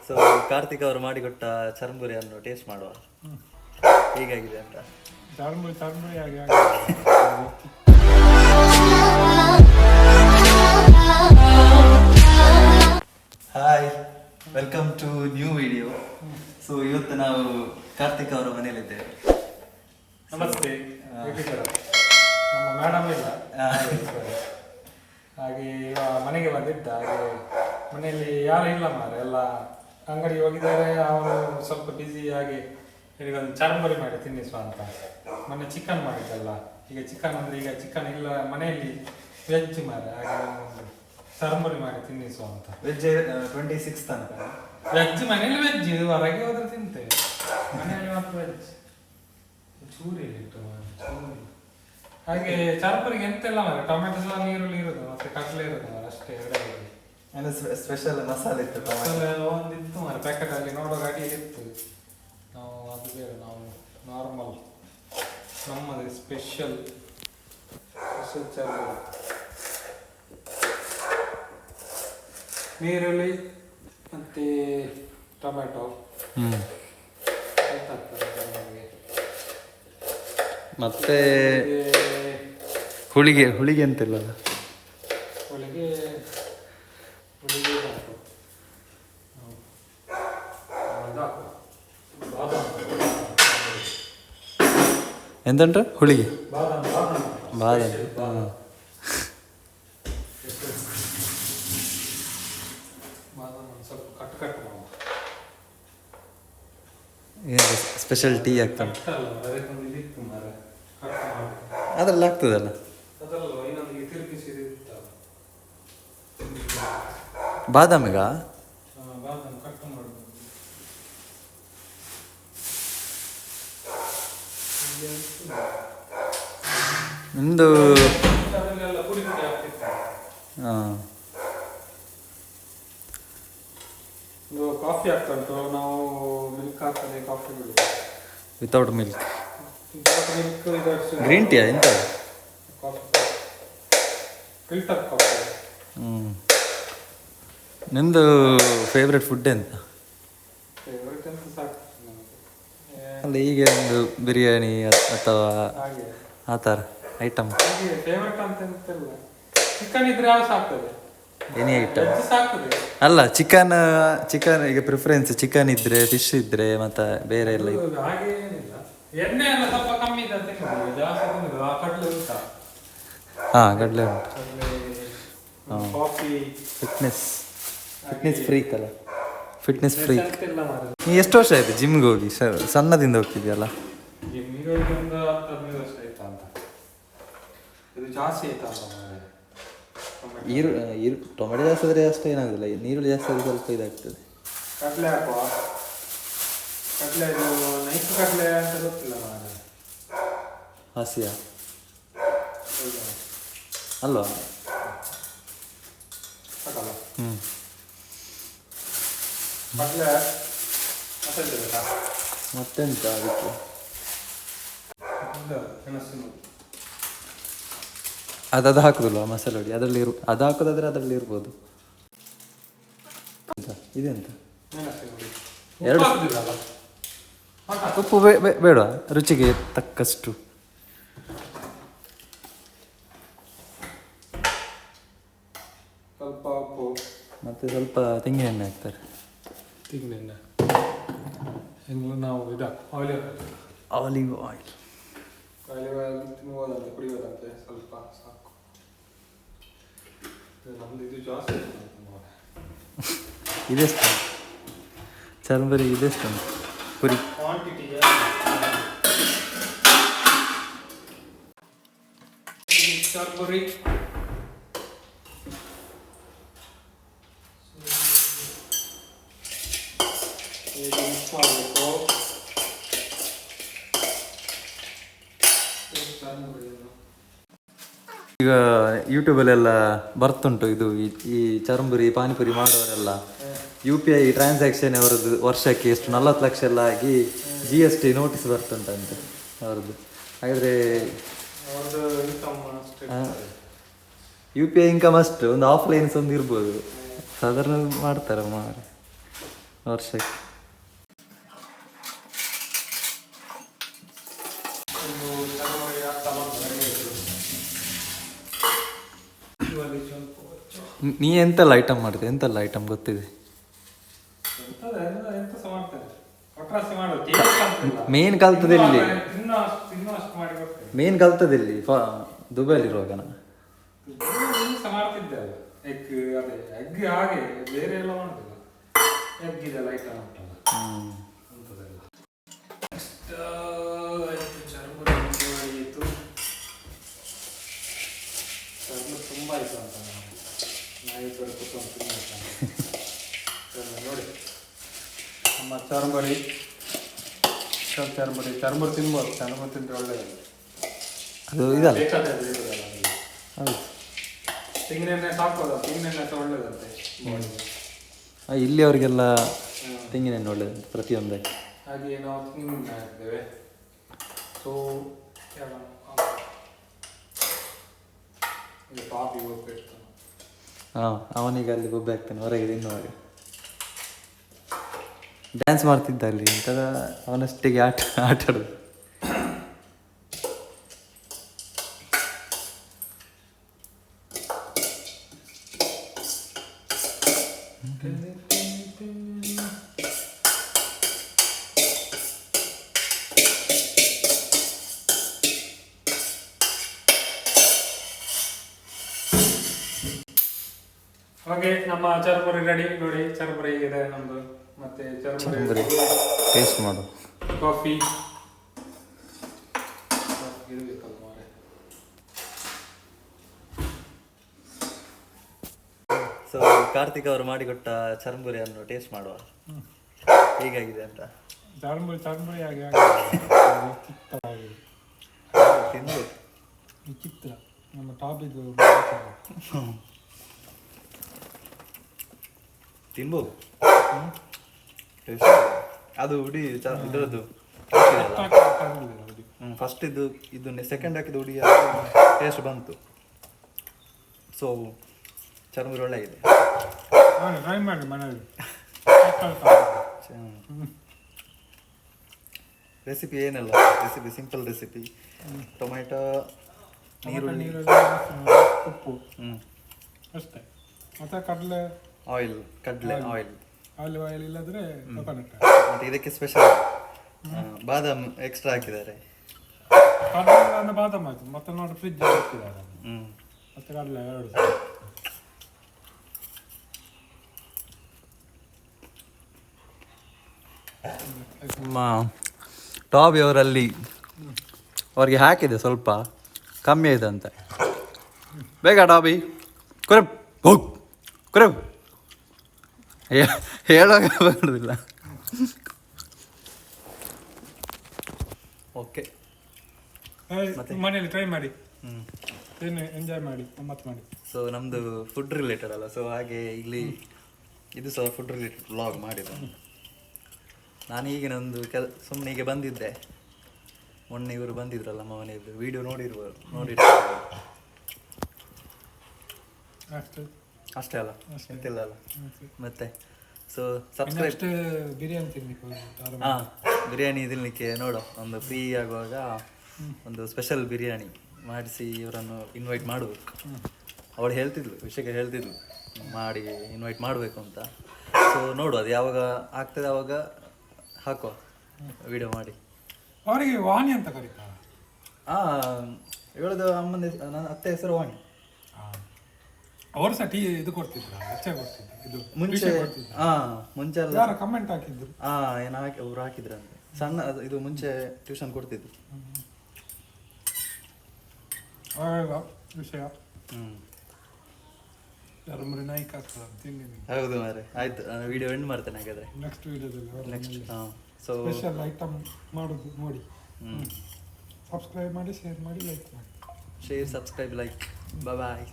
So Karthik ಅವರು ಮಾಡಿಕೊಟ್ಟ ಚರ್ಮುರಿಯನ್ನು taste ಮಾಡುವ ಹೇಗಾಗಿದೆ ಅಂತ. ಚರ್ಮುರಿ ಆಗಿ hi, welcome to new video. So ಇವತ್ತು ನಾವು ಕಾರ್ತಿಕ್ ಅವರ ಮನೆಯಲ್ಲಿದ್ದೇವೆ. ನಮಸ್ತೆ. ನಮ್ಮ ಮೇಡಮ್ ಇಲ್ಲ, ಹಾಗೆ ಮನೆಗೆ ಬಂದಿದ್ದ. ಹಾಗೆ ಮನೆಯಲ್ಲಿ ಯಾರು ಇಲ್ಲ ಮಾರೆ, ಎಲ್ಲ ಅಂಗಡಿಗೆ ಹೋಗಿದ್ದಾರೆ. ಅವರು ಸ್ವಲ್ಪ ಬ್ಯುಸಿ. ಹಾಗೆ ಒಂದು ಚರ್ಮುರಿ ಮಾಡಿ ತಿನ್ನಿಸುವ ಅಂತ. ಮೊನ್ನೆ ಚಿಕನ್ ಮಾಡಿದ್ದಲ್ಲ, ಈಗ ಚಿಕನ್ ಅಂದರೆ ಈಗ ಚಿಕನ್ ಇಲ್ಲ ಮನೆಯಲ್ಲಿ, ವೆಜ್ ಮಾರೆ. ಹಾಗೆ ಚರ್ಮುರಿ ಮಾಡಿ ತಿನ್ನಿಸುವ ಅಂತ. ವೆಜ್ 26 ತನಕ ವೆಜ್ ಮನೇಲಿ ವೆಜ್, ಹೊರಗೆ ಹೋದ್ರೆ ತಿಂತೇವೆ, ಮನೆಯಲ್ಲಿ ಮಾತ್ರ ವೆಜ್. ಚೂರಿ ಇಟ್ಟು ಚೂರಿ. ಹಾಗೆ ಚರ್ಮುರಿಗೆ ಎಂತೆಲ್ಲ ಮಾರೆ, ಟೊಮೆಟೊ ಸಹ ನೀರುಳ್ಳಿ ಇರೋದು, ಮತ್ತೆ ಕಡಲೆ ಇರೋದು ಮಾರೆ, ಅಷ್ಟೇ. ಸ್ಪೆಷಲ್ ಮಸಾಲೆ ಇತ್ತು, ಒಂದಿತ್ತು ಮಾರೆ ಪ್ಯಾಕೆಟ್ ಅಲ್ಲಿ ನೋಡೋ ಗಾಡಿಯಲ್ಲಿ ಇತ್ತು. ನಾವು ಅದು ಬೇರೆ, ನಾವು ನಾರ್ಮಲ್ ನಮ್ಮದು ಸ್ಪೆಷಲ್ ಚರ್ಮುರಿ. ನೀರುಳ್ಳಿ ಮತ್ತೆ ಟೊಮೆಟೊ ಮತ್ತೆ ಹುಳಿಗೆ ಅಂತಿಲ್ಲ, ಹುಳಿಗೆ ಎಂತುಂಟು ಹುಳಿಗೆ ಬಾದಾಮಿ. ಬಾದಾಮಿ. ಸ್ವಲ್ಪ ಕಟ್ ಮಾಡುವ. ಏನು ಸ್ಪೆಷಲ್ ಟೀ ಆಗ್ತದೆ ಅದಕ್ಕೊಂದು ಇದಿತ್ತು ಮಾರೆ, ಕಟ್ ಮಾಡಿ ಅದ್ರಲ್ಲಿ ಆಗ್ತದಲ್ಲ. ಅದಲ್ಲ, ಇನ್ನೊಂದು ತಿರುಗಿಸಿದ ಬಾದಾಮಿಗ ಬಾದಾಮಿ ಕಟ್ ಮಾಡೋದು. ನಿಮ್ದು ಅದನ್ನೆಲ್ಲ ಪುಡಿ ಪುಡಿ ಆಗ್ತಿತ್ತು. ಹಾಂ, ಕಾಫಿ ಆಗ್ತಾ ಉಂಟು. ನಾವು ಮಿಲ್ಕ್ ಹಾಕ್ತದೆ ಕಾಫಿ ಬಿಡು, without milk. Milk green tea ಎಂತ? Coffee, filter coffee. ನಿಮ್ಮದು ಫೇವ್ರೆಟ್ ಫುಡ್ ಎಂತ? ಫೇವ್ರೇಟ್ ಅಂತ ಸಾಕು ಅಲ್ಲ, ಈಗ ಒಂದು ಬಿರಿಯಾನಿ ಅಥವಾ ಹಾಗೆ ಆ ಥರ ಐಟಮ್. ಫೇವ್ರೇಟ್ ಅಂತ ಎಂತಿಲ್ಲ. ಚಿಕನ್ ಇದ್ರೆ ಯಾವ ಸಾಕ್ತದೆ, ಎನಿ ಐಟಮ್ ಸಾಕ್ತದೆ. ಅಲ್ಲ, ಚಿಕನ್ ಈಗ ಪ್ರಿಫರೆನ್ಸ್ ಚಿಕನ್ ಇದ್ರೆ, ಫಿಶ್ ಇದ್ರೆ, ಮತ್ತೆ ಬೇರೆ ಎಲ್ಲ ಇದ್ರೆ. ಹಾಗೆ ಏನಿಲ್ಲ, ಎಣ್ಣೆ ಎಲ್ಲ ಸ್ವಲ್ಪ ಕಮ್ಮಿ ಇದೆ ಅಂತ ತಿನ್ನೋದು, ಜಾಸ್ತಿ ತಿನ್ನೋದು. ಆ ಕಡಲೆ ಉಂಟಾ? ಹಾಂ, ಕಡಲೆ ಉಂಟು. ಕಡಲೆ, ಕಾಫಿ, ಫಿಟ್ನೆಸ್ ಫ್ರೀ ಅಲ್ಲ, ಫಿಟ್ನೆಸ್ ಫ್ರೀ. ಅಂತೆಲ್ಲ ಮಾರುದು. ನೀ ಎಷ್ಟು ವರ್ಷ ಆಯ್ತು ಜಿಮ್ಗೆ ಹೋಗಿ? ಸಣ್ಣದಿಂದ ಹೋಗ್ತಿದ್ಯಲ್ಲ? ಜಿಮ್ಮಿಗೆ ಹೋಗಿ ಒಂದು 10-15 ವರ್ಷ ಆಯ್ತಾ ಅಂತ. ಇದು ಜಾಸ್ತಿ ಆಯ್ತಾ ಅಂತ ಮಾರ್ರೆ. ಟೊಮೆಟೊ ಜಾಸ್ತಿ ಆದರೆ ಅಷ್ಟೇ ಏನಾಗೋದಿಲ್ಲ, ನೀರುಳ್ಳಿ ಜಾಸ್ತಿ ಆದರೆ ಸ್ವಲ್ಪ ಇದಾಗ್ತದೆ. ಕಡಲೆ ಹಾಕುವ. ಕಡಲೆ ಇದು ನೈಸ್ ಕಡಲೆ ಅಂತ ಗೊತ್ತಿಲ್ಲ ಮಾರ್ರೆ. ಹಸಿಯ ಅಲ್ವಾ? ಹಾಕಲ್ಲ. ಹ್ಞೂ. ಕಡಲೆ ಮತ್ತೆ ಬೇಕಾ? ಮತ್ತೆಂತ ಅದಕ್ಕೆ? ಮೆಣಸಿನ ಅದು ಹಾಕೋದಿಲ್ವ ಮಸಾಲೆ ಹೊಡಿ? ಅದರಲ್ಲಿ ಅದು ಹಾಕೋದಾದ್ರೆ ಅದರಲ್ಲಿ ಇರ್ಬೋದು. ಇದೆಂತ? ಎರಡು ಉಪ್ಪು ಬೇಡ, ರುಚಿಗೆ ತಕ್ಕಷ್ಟು. ಸ್ವಲ್ಪ ಉಪ್ಪು ಮತ್ತೆ ಸ್ವಲ್ಪ ತೆಂಗಿನೆಣ್ಣೆ ಹಾಕ್ತಾರೆ. ತೆಂಗಿನೆಣ್ಣೆ ನಾವು ಆಲಿವ್ ಆಯಿಲ್ ತಿನ್ನುವುದಂತೆ, ಕುಡಿಯೋದಂತೆ ಸ್ವಲ್ಪ ಸಾಕು. ನಮ್ದು ಇದು ಜಾಸ್ತಿ ಇದೆಷ್ಟು ಚರ್ಮುರಿ? ಇದೆಷ್ಟು ಪುರಿ? ಕ್ವಾಂಟಿಟಿ ಚರ್ಮುರಿ ಮಿಕ್ಸ್ ಮಾಡಬೇಕು. ಈಗ ಯೂಟ್ಯೂಬಲ್ಲೆಲ್ಲ ಬರ್ತುಂಟು ಇದು, ಈ ಚರ್ಮುರಿ ಪಾನಿಪುರಿ ಮಾಡೋರೆಲ್ಲ UPI ಟ್ರಾನ್ಸಾಕ್ಷನ್ ಅವರದ್ದು ವರ್ಷಕ್ಕೆ ಎಷ್ಟು 40 ಲಕ್ಷ ಎಲ್ಲ ಆಗಿ GST ನೋಟಿಸ್ ಬರ್ತುಂಟಂತೆ ಅವರದ್ದು. ಹಾಗಾದರೆ UPI ಇನ್ಕಮ್ ಅಷ್ಟು ಒಂದು ಆಫ್ಲೈನ್ಸ್ ಒಂದು ಇರ್ಬೋದು, ಸಾಧಾರಣ ಮಾಡ್ತಾರೆ ಮಾರೆ. ವರ್ಷಕ್ಕೆ. ನೀ ಎಂತೆಲ್ಲ ಐಟಮ್ ಮಾಡಿದೆ? ಎಂತೆಲ್ಲ ಐಟಮ್ ಗೊತ್ತಿದೆ? ಮೇನ್ ಕಲ್ತದಿಲ್ಲಿ, ಮೇನ್ ಕಲ್ತದಿಲ್ಲಿ ದುಬೈಲಿರುವಾಗ. ಮಾಡ್ತಿದ್ದೆ ಎಗ್, ಅದೇ ಎಗ್ ಹಾಗೆ ಬೇರೆ ಎಲ್ಲ ಮಾಡುದಿಲ್ಲ. ಎಗ್ ಇದೆಲ್ಲ ಐಟಮ್ ಉಂಟಲ್ಲ ಅಂಥದ್ದೆಲ್ಲ. ನೆಕ್ಸ್ಟ್ ಚರ್ಮುರಿ ಆಯಿತು. ಚರ್ಮ ತುಂಬ ಆಯಿತು ಅಂತ ನಾಯಿ ಕಡೆ ಕೂತ್ಕೊಂಡು ತಿನ್ನಿಸ್ತಾನೆ ನೋಡಿ. ನಮ್ಮ ಚರ್ಮುರಿ ಚರ್ಮುರಿ ತಿನ್ಬೋದು. ಚರ್ಮುರಿ ತಿಂದರೆ ಒಳ್ಳೆಯದು. ಅದು ಇದಲ್ಲ, ಹೌದು. ತೆಂಗಿನೆಣ್ಣೆ ಸಾಕೋದು, ತೆಂಗಿನೆಣ್ಣೆ ಸಹ ಒಳ್ಳೇದಂತೆ. ಇಲ್ಲಿ ಅವರಿಗೆಲ್ಲ ತೆಂಗಿನೆಣ್ಣೆ ಒಳ್ಳೇದು ಪ್ರತಿಯೊಂದಕ್ಕೆ. ಹಾಗೆ ನಾವು ತೆಂಗಿನೆಣ್ಣೆ ಹಾಕ್ತೇವೆ. ಸೊ ಪಾಪಿ ಹೋಗ್ಬೇಕು. ಹಾಂ, ಅವನಿಗೆ ಅಲ್ಲಿ ಗೊಬ್ಬೆ ಹಾಕ್ತಾನೆ ಹೊರಗೆ ತಿನ್ನುವಾಗ. ಡ್ಯಾನ್ಸ್ ಮಾಡ್ತಿದ್ದ ಅಲ್ಲಿ ಎಂಥದ ಅವನಷ್ಟಿಗೆ ಆಟ ಆಡೋದು. ಓಕೆ, ನಮ್ಮ ಚರ್ಮುರಿ ರೆಡಿ ನೋಡಿ. ಚರ್ಮುರಿ ಇದೆ ನಮ್ಮದು. ಮತ್ತೆ ಚರ್ಮುರಿ ಟೇಸ್ಟ್ ಮಾಡು. ಕಾಫಿ ಸೊ ಕಾರ್ತಿಕ್ ಅವರು ಮಾಡಿಕೊಟ್ಟ ಚರ್ಮುರಿಯನ್ನು ಟೇಸ್ಟ್ ಮಾಡುವ ಹೇಗಾಗಿದೆ ಅಂತ. ಚರ್ಮುರಿ ಆಗಿ ತಿಂದು ವಿಚಿತ್ರ. ನಮ್ಮ ಟಾಪಿದು ತಿನ್ಬೋದು. ಅದು ಉಡಿ ಇದರದ್ದು ಫಸ್ಟ್ ಇದು ಸೆಕೆಂಡ್ ಹಾಕಿದ ಉಡಿ ಟೇಸ್ಟ್ ಬಂತು. ಸೊ ಚರ್ಮುರಿ ಒಳ್ಳೆಗಿದೆ. ಟ್ರೈ ಮಾಡಿ ಮನೆಯಲ್ಲಿ. ರೆಸಿಪಿ ಏನಲ್ಲ, ರೆಸಿಪಿ ಸಿಂಪಲ್ ರೆಸಿಪಿ. ಟೊಮೆಟೊ, ನೀರುಳ್ಳಿ, ಉಪ್ಪು ಅಷ್ಟೇ. ಮತ್ತೆ ಕಡಲೆ ಆಯಿಲ್ ಇಲ್ಲದ್ರೆ ಕೊಕೊನಟ್. ಮತ್ತೆ ಇದಕ್ಕೆ ಸ್ಪೆಷಲ್ ಬಾದಾಮ್ ಎಕ್ಸ್ಟ್ರಾ ಹಾಕಿದ್ದಾರೆ. ಕಡಲೆ ಬಾದಾಮ್ ಆಯ್ತು. ಮತ್ತೆ ನೋಡಿ ಫ್ರಿಜ್ ಹಾಕಿದ್ದಾರೆ. ಮತ್ತೆ ಕಡಲೆ ಎರಡು. ನಮ್ಮ ಟಾಬಿ ಅವರಲ್ಲಿ ಅವ್ರಿಗೆ ಹಾಕಿದೆ ಸ್ವಲ್ಪ ಕಮ್ಮಿ ಆಯ್ತು ಅಂತ. ಬೇಗ ಟಾಬಿ ಕುರೆಬ್ ಹೋಗ್ ಕುರೆಬ್ ಹೇಳೋಕೆ ಬರೋದಿಲ್ಲ. ಓಕೆ, ಮನೆಯಲ್ಲಿ ಟ್ರೈ ಮಾಡಿ, ಎಂಜಾಯ್ ಮಾಡಿ, ಗಮ್ಮತ್ತು ಮಾಡಿ. ಸೊ ನಮ್ಮದು ಫುಡ್ ರಿಲೇಟೆಡ್ ಅಲ್ಲ, ಸೊ ಹಾಗೆ ಇಲ್ಲಿ ಇದು ಸಹ ಫುಡ್ ರಿಲೇಟೆಡ್ ವ್ಲಾಗ್ ಮಾಡಿದೆ. ನಾನು ಈಗಿನೊಂದು ಸುಮ್ಮನೆ ಹೀಗೆ ಬಂದಿದ್ದೆ. ಮೊನ್ನೆ ಇವರು ಬಂದಿದ್ರಲ್ಲ ನಮ್ಮ ಮನೆಯದ್ದು ವಿಡಿಯೋ ನೋಡಿರ್ತಾರೆ ಅಷ್ಟೇ ಅಲ್ಲ, ಎಂತಿಲ್ಲ ಅಲ್ಲ. ಮತ್ತೆ ಸೊ ಸಬ್ಸ್ಕ್ರೈಬ್. ಬಿರಿಯಾನಿ ತಿನ್ನಲಿಕ್ಕೆ ನೋಡೋ ಒಂದು ಫ್ರೀ ಆಗುವಾಗ ಒಂದು ಸ್ಪೆಷಲ್ ಬಿರಿಯಾನಿ ಮಾಡಿಸಿ ಇವರನ್ನು ಇನ್ವೈಟ್ ಮಾಡಬೇಕು. ಅವಳು ವಿಷಯಕ್ಕೆ ಹೇಳ್ತಿದ್ಲು ಮಾಡಿ ಇನ್ವೈಟ್ ಮಾಡಬೇಕು ಅಂತ. ಸೊ ನೋಡು ಅದು ಯಾವಾಗ ಆಗ್ತದೆ ಆವಾಗ ಹಾಕುವ ವಿಡಿಯೋ ಮಾಡಿ. ಅವರಿಗೆ ವಾಣಿ ಅಂತ ಕರೀತಾರೆ. ಹೇಳೋದು ಅಮ್ಮನ ನನ್ನ ಅತ್ತೆ ಹೆಸರು ವಾಣಿ. ಅವರು ಸಹ ಇದು ಕೊಡ್ತಿದ್ರು, ಇದು ಮುಂಚೆ ಮುಂಚೆ ಎಲ್ಲ ಯಾರು ಕಮೆಂಟ್ ಹಾಕಿದ್ರು. ಏನು ಅವ್ರು ಹಾಕಿದ್ರಂತೆ ಸಣ್ಣ ಇದು ಮುಂಚೆ ಟ್ಯೂಷನ್ ಕೊಡ್ತಿದ್ರು. ವಿಷಯ ಚರ್ಮುರಿ ನಾಯ್ಕ ಹೌದು ಮಾರೆ. ಆಯ್ತು, ನಾನು ವಿಡಿಯೋ ಎಂಡ್ ಮಾಡ್ತೇನೆ ಹಾಗಾದ್ರೆ. ನೆಕ್ಸ್ಟ್ ವಿಡಿಯೋದಲ್ಲಿ ನೆಕ್ಸ್ಟ್ ಸ್ಪೆಷಲ್ ಐಟಮ್ ಮಾಡೋದು ನೋಡಿ. ಸಬ್ಸ್ಕ್ರೈಬ್ ಮಾಡಿ, ಶೇರ್ ಮಾಡಿ, ಲೈಕ್ ಮಾಡಿ. Share, subscribe, like. ಬಾಯ್.